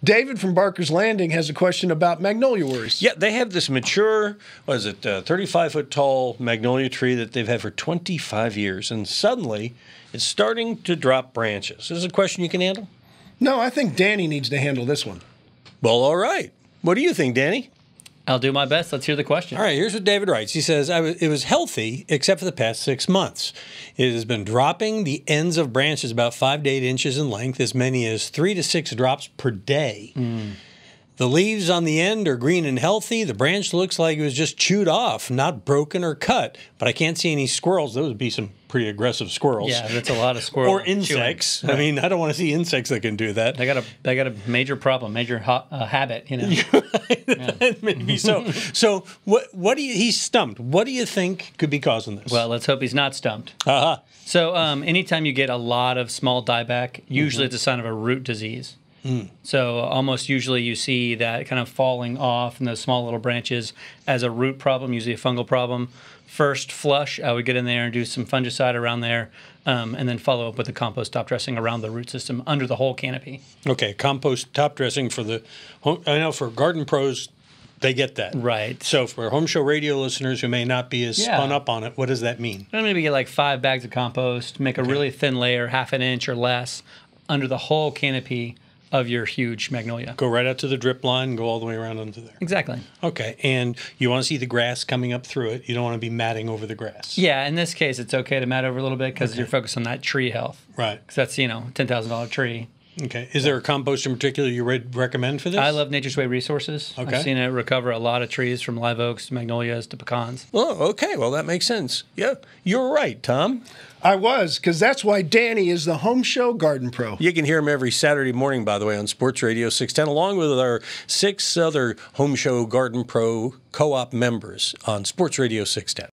David from Barker's Landing has a question about magnolia worries. Yeah, they have this mature, 35-foot tall magnolia tree that they've had for 25 years, and suddenly it's starting to drop branches. Is this a question you can handle? No, I think Danny needs to handle this one. Well, all right. What do you think, Danny? I'll do my best. Let's hear the question. All right, here's what David writes. He says, it was healthy except for the past 6 months. It has been dropping the ends of branches about 5 to 8 inches in length, as many as 3 to 6 drops per day. The leaves on the end are green and healthy. The branch looks like it was just chewed off, not broken or cut. But I can't see any squirrels. Those would be some pretty aggressive squirrels. Yeah, that's a lot of squirrels. Or insects. Right. I mean, I don't want to see insects that can do that. They got a major problem, major habit, you know. Maybe so. So what do you? He's stumped. What do you think could be causing this? Well, let's hope he's not stumped. So anytime you get a lot of small dieback, usually it's a sign of a root disease. So almost usually you see that kind of falling off in those small little branches as a root problem, usually a fungal problem. First flush, I would get in there and do some fungicide around there, and then follow up with a compost top dressing around the root system under the whole canopy. Okay, compost top dressing for I know for garden pros, they get that. Right. So for Home Show Radio listeners who may not be as spun up on it, what does that mean? Maybe get like 5 bags of compost, make a really thin layer, half an inch or less, under the whole canopy of your huge magnolia. Go right out to the drip line and go all the way around under there. Exactly. Okay, and you want to see the grass coming up through it. You don't want to be matting over the grass. Yeah, in this case, it's okay to mat over a little bit because you're focused on that tree health. Right. Because that's, $10,000 tree. Okay. Is there a compost in particular you would recommend for this? I love Nature's Way Resources. Okay. I've seen it recover a lot of trees from live oaks to magnolias to pecans. Oh, okay. Well, that makes sense. Yeah, you're right, Tom. I was, because that's why Danny is the Home Show Garden Pro. You can hear him every Saturday morning, by the way, on Sports Radio 610, along with our 6 other Home Show Garden Pro co-op members on Sports Radio 610.